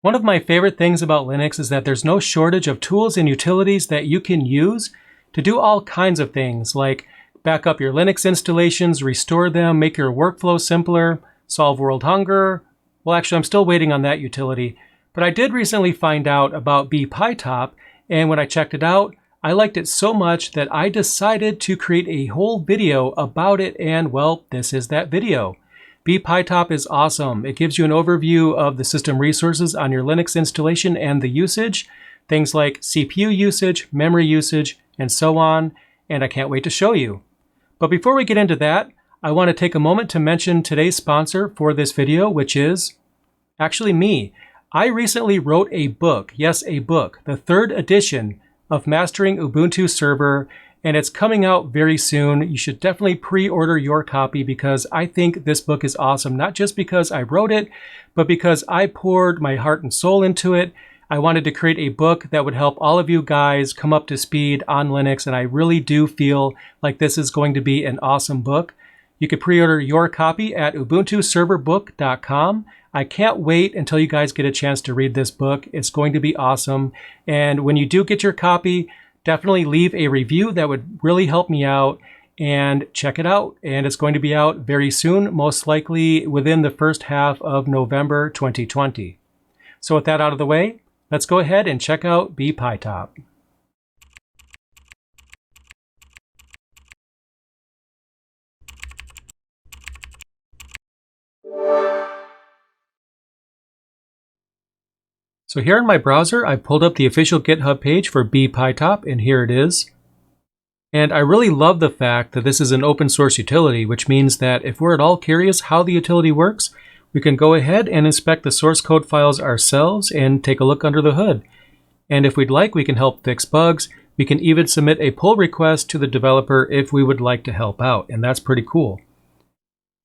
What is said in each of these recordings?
One of my favorite things about Linux is that there's no shortage of tools and utilities that you can use to do all kinds of things, like back up your Linux installations, restore them, make your workflow simpler, solve world hunger. Well, actually, I'm still waiting on that utility, but I did recently find out about bpytop, and when I checked it out, I liked it so much that I decided to create a whole video about it, and well, this is that video. bpytop is awesome. It gives you an overview of the system resources on your Linux installation and the usage, things like CPU usage, memory usage, and so on, and I can't wait to show you. But before we get into that, I want to take a moment to mention today's sponsor for this video, which is actually me. I recently wrote a book, yes, a book, the 3rd edition of Mastering Ubuntu Server, and it's coming out very soon. You should definitely pre-order your copy because I think this book is awesome, not just because I wrote it, but because I poured my heart and soul into it. I wanted to create a book that would help all of you guys come up to speed on Linux, and I really do feel like this is going to be an awesome book. You can pre-order your copy at ubuntuserverbook.com. I can't wait until you guys get a chance to read this book. It's going to be awesome. And when you do get your copy, definitely leave a review. That would really help me out. And check it out. And it's going to be out very soon, most likely within the first half of November 2020. So with that out of the way, let's go ahead and check out bpytop. So here in my browser, I've pulled up the official GitHub page for bpytop, and here it is. And I really love the fact that this is an open source utility, which means that if we're at all curious how the utility works, we can go ahead and inspect the source code files ourselves and take a look under the hood. And if we'd like, we can help fix bugs. We can even submit a pull request to the developer if we would like to help out, and that's pretty cool.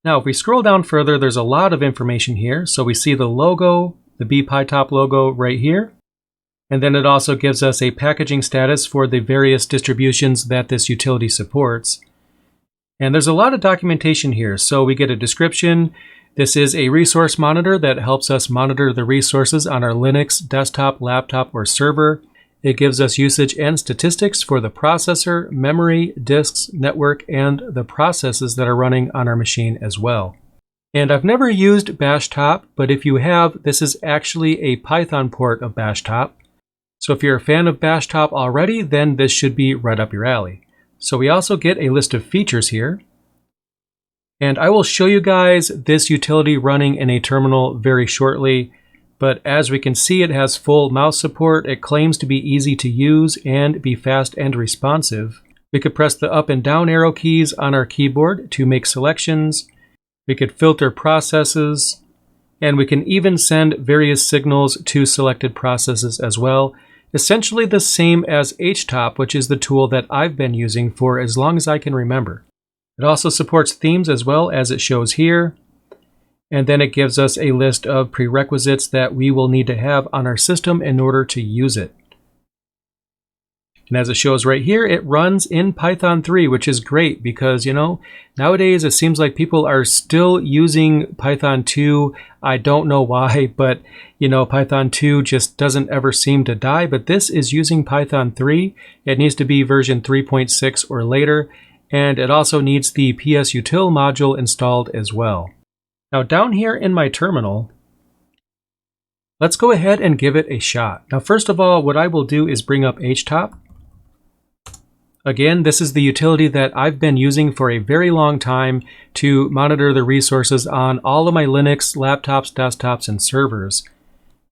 Now, if we scroll down further, there's a lot of information here. So we see the logo, the bpytop logo right here. And then it also gives us a packaging status for the various distributions that this utility supports. And there's a lot of documentation here. So we get a description. This is a resource monitor that helps us monitor the resources on our Linux desktop, laptop, or server. It gives us usage and statistics for the processor, memory, disks, network, and the processes that are running on our machine as well. And I've never used bashtop, but if you have, this is actually a Python port of bashtop. So if you're a fan of bashtop already, then this should be right up your alley. So we also get a list of features here. And I will show you guys this utility running in a terminal very shortly. But as we can see, it has full mouse support. It claims to be easy to use and be fast and responsive. We could press the up and down arrow keys on our keyboard to make selections. We could filter processes, and we can even send various signals to selected processes as well. Essentially the same as htop, which is the tool that I've been using for as long as I can remember. It also supports themes as well, as it shows here. And then it gives us a list of prerequisites that we will need to have on our system in order to use it. And as it shows right here, it runs in Python 3, which is great because, nowadays it seems like people are still using Python 2. I don't know why, but, Python 2 just doesn't ever seem to die. But this is using Python 3. It needs to be version 3.6 or later. And it also needs the psutil module installed as well. Now down here in my terminal, let's go ahead and give it a shot. Now, first of all, what I will do is bring up htop. Again, this is the utility that I've been using for a very long time to monitor the resources on all of my Linux laptops, desktops, and servers.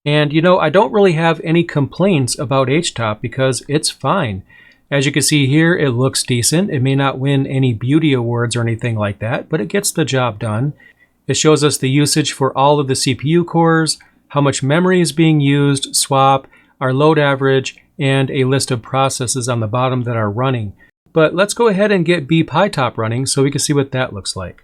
And I don't really have any complaints about htop because it's fine. As you can see here, it looks decent. It may not win any beauty awards or anything like that, but it gets the job done. It shows us the usage for all of the CPU cores, how much memory is being used, swap, our load average, and a list of processes on the bottom that are running. But let's go ahead and get bpytop running so we can see what that looks like.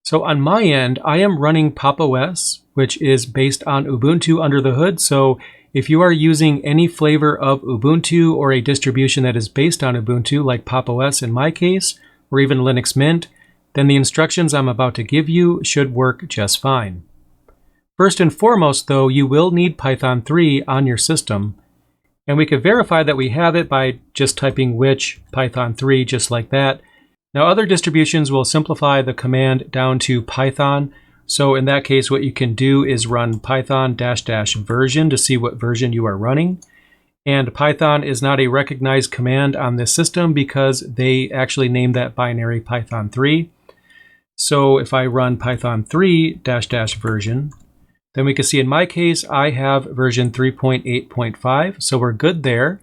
So on my end, I am running Pop! OS, which is based on Ubuntu under the hood. So if you are using any flavor of Ubuntu or a distribution that is based on Ubuntu, like Pop! OS in my case, or even Linux Mint, then the instructions I'm about to give you should work just fine. First and foremost, though, you will need Python 3 on your system. And we can verify that we have it by just typing which Python 3, just like that. Now, other distributions will simplify the command down to Python. So in that case, what you can do is run python -- version to see what version you are running. And Python is not a recognized command on this system because they actually named that binary Python 3. So if I run python 3 -- version, then we can see in my case, I have version 3.8.5, so we're good there.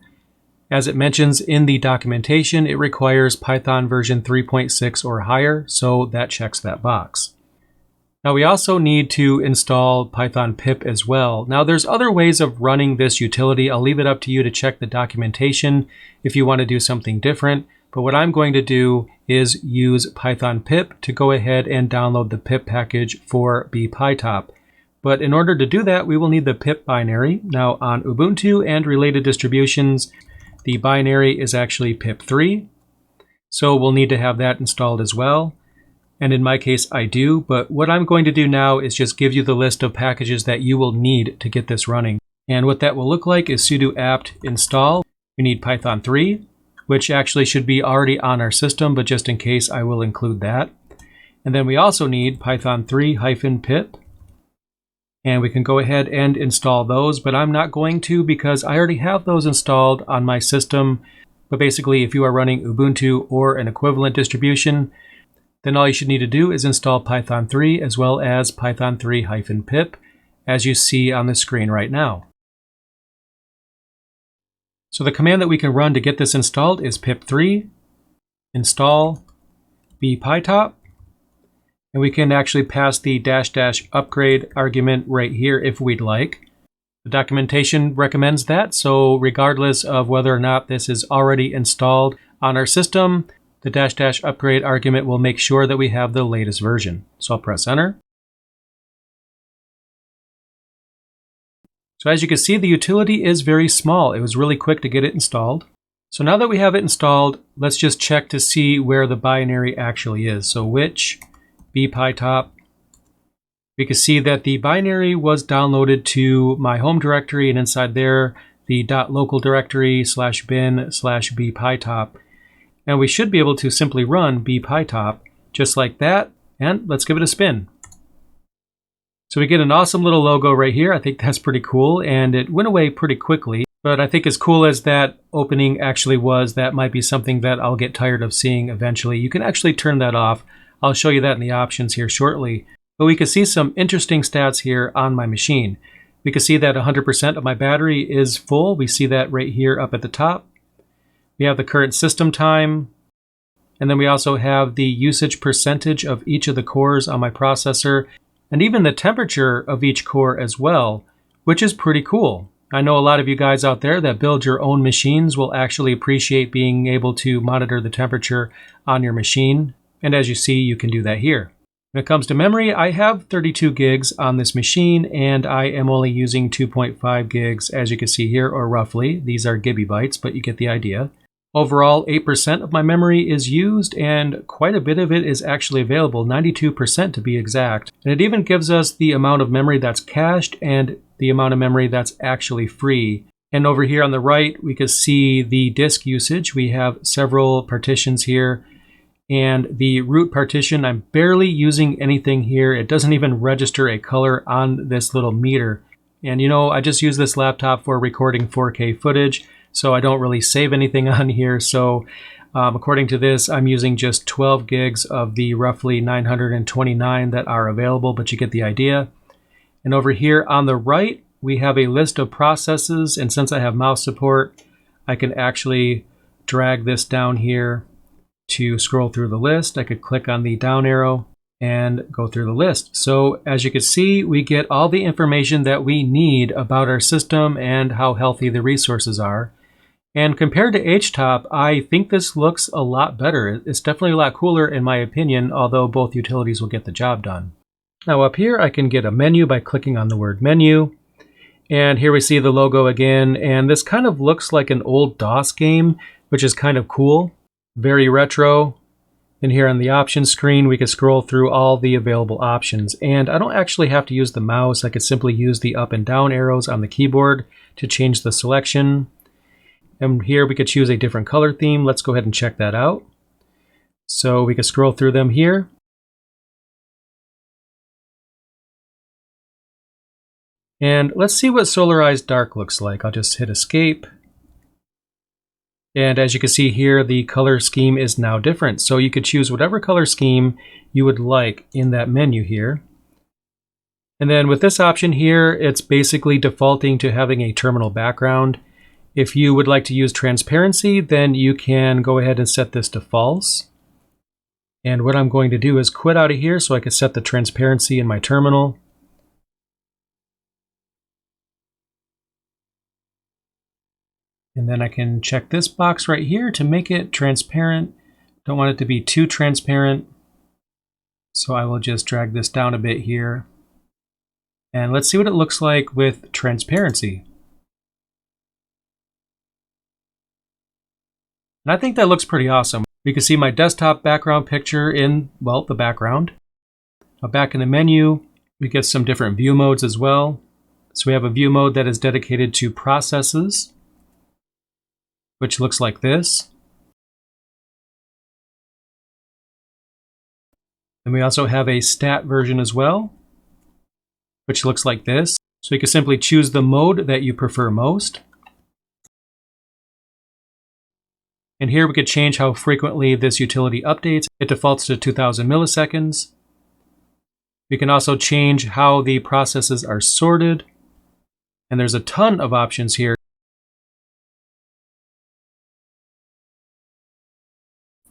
As it mentions in the documentation, it requires Python version 3.6 or higher, so that checks that box. Now we also need to install Python pip as well. Now there's other ways of running this utility. I'll leave it up to you to check the documentation if you want to do something different. But what I'm going to do is use Python pip to go ahead and download the pip package for bpytop. But in order to do that, we will need the pip binary. Now on Ubuntu and related distributions, the binary is actually pip3. So we'll need to have that installed as well. And in my case, I do. But what I'm going to do now is just give you the list of packages that you will need to get this running. And what that will look like is sudo apt install. We need Python 3, which actually should be already on our system, but just in case, I will include that. And then we also need Python 3-pip. And we can go ahead and install those, but I'm not going to because I already have those installed on my system. But basically, if you are running Ubuntu or an equivalent distribution, then all you should need to do is install Python 3 as well as Python 3-pip, as you see on the screen right now. So the command that we can run to get this installed is pip3 install bpytop. And we can actually pass the -- upgrade argument right here if we'd like. The documentation recommends that, so regardless of whether or not this is already installed on our system, the -- upgrade argument will make sure that we have the latest version. So I'll press enter. So as you can see, the utility is very small. It was really quick to get it installed. So now that we have it installed, let's just check to see where the binary actually is. So which bpytop, we can see that the binary was downloaded to my home directory, and inside there, the .local directory /bin/bpytop. And we should be able to simply run bpytop just like that. And let's give it a spin. So we get an awesome little logo right here. I think that's pretty cool. And it went away pretty quickly. But I think as cool as that opening actually was, that might be something that I'll get tired of seeing eventually. You can actually turn that off. I'll show you that in the options here shortly. But we can see some interesting stats here on my machine. We can see that 100% of my battery is full. We see that right here up at the top. We have the current system time. And then we also have the usage percentage of each of the cores on my processor, and even the temperature of each core as well, which is pretty cool. I know a lot of you guys out there that build your own machines will actually appreciate being able to monitor the temperature on your machine. And as you see, you can do that here. When it comes to memory, I have 32 gigs on this machine, and I am only using 2.5 gigs, as you can see here, or roughly. These are gigabytes, but you get the idea. Overall, 8% of my memory is used, and quite a bit of it is actually available, 92% to be exact. And it even gives us the amount of memory that's cached and the amount of memory that's actually free. And over here on the right, we can see the disk usage. We have several partitions here. And the root partition, I'm barely using anything here. It doesn't even register a color on this little meter. And you know, I just use this laptop for recording 4K footage, so I don't really save anything on here. So according to this, I'm using just 12 gigs of the roughly 929 that are available, but you get the idea. And over here on the right, we have a list of processes. And since I have mouse support, I can actually drag this down here to scroll through the list. I could click on the down arrow and go through the list. So as you can see, we get all the information that we need about our system and how healthy the resources are. And compared to htop, I think this looks a lot better. It's definitely a lot cooler in my opinion, although both utilities will get the job done. Now up here, I can get a menu by clicking on the word menu. And here we see the logo again. And this kind of looks like an old DOS game, which is kind of cool. Very retro. And here on the options screen, we can scroll through all the available options. And I don't actually have to use the mouse. I could simply use the up and down arrows on the keyboard to change the selection. And here we could choose a different color theme. Let's go ahead and check that out. So we can scroll through them here. And let's see what Solarized Dark looks like. I'll just hit escape. And as you can see here, the color scheme is now different. So you could choose whatever color scheme you would like in that menu here. And then with this option here, it's basically defaulting to having a terminal background. If you would like to use transparency, then you can go ahead and set this to false. And what I'm going to do is quit out of here so I can set the transparency in my terminal. And then I can check this box right here to make it transparent. Don't want it to be too transparent. So I will just drag this down a bit here. And let's see what it looks like with transparency. And I think that looks pretty awesome. We can see my desktop background picture in, well, the background. Now back in the menu, we get some different view modes as well. So we have a view mode that is dedicated to processes, which looks like this. And we also have a stat version as well, which looks like this. So you can simply choose the mode that you prefer most. And here we could change how frequently this utility updates. It defaults to 2000 milliseconds. We can also change how the processes are sorted. And there's a ton of options here.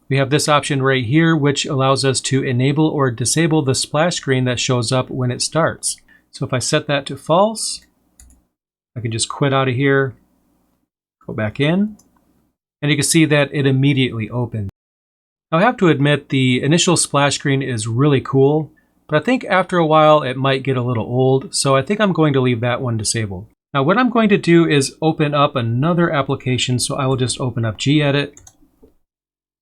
We have this option right here, which allows us to enable or disable the splash screen that shows up when it starts. So if I set that to false, I can just quit out of here, go back in, and you can see that it immediately opens. Now I have to admit the initial splash screen is really cool, but I think after a while it might get a little old, so I think I'm going to leave that one disabled. Now what I'm going to do is open up another application, so I will just open up gedit.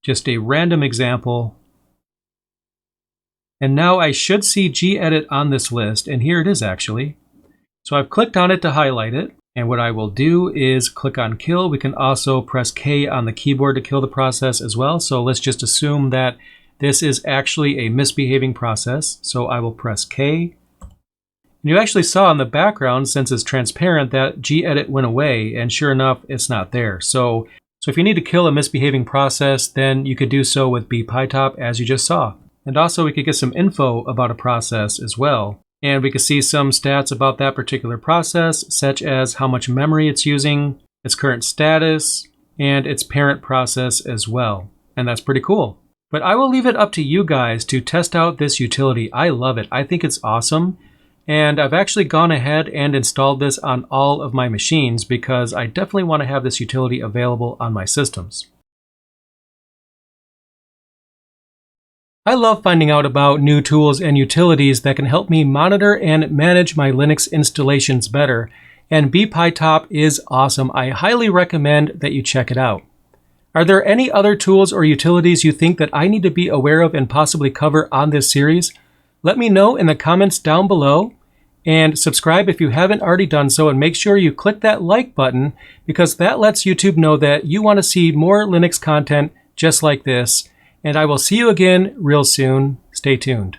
Just a random example. And now I should see gedit on this list, and here it is actually. So I've clicked on it to highlight it, and what I will do is click on kill. We can also press K on the keyboard to kill the process as well. So let's just assume that this is actually a misbehaving process. So I will press K. And you actually saw in the background, since it's transparent, that gedit went away, and sure enough, it's not there. So if you need to kill a misbehaving process, then you could do so with bpytop, as you just saw. And also we could get some info about a process as well. And we could see some stats about that particular process, such as how much memory it's using, its current status, and its parent process as well. And that's pretty cool. But I will leave it up to you guys to test out this utility. I love it. I think it's awesome. And I've actually gone ahead and installed this on all of my machines because I definitely want to have this utility available on my systems. I love finding out about new tools and utilities that can help me monitor and manage my Linux installations better, and bpytop is awesome. I highly recommend that you check it out. Are there any other tools or utilities you think that I need to be aware of and possibly cover on this series? Let me know in the comments down below. And subscribe if you haven't already done so, and make sure you click that like button because that lets YouTube know that you want to see more Linux content just like this. And I will see you again real soon. Stay tuned.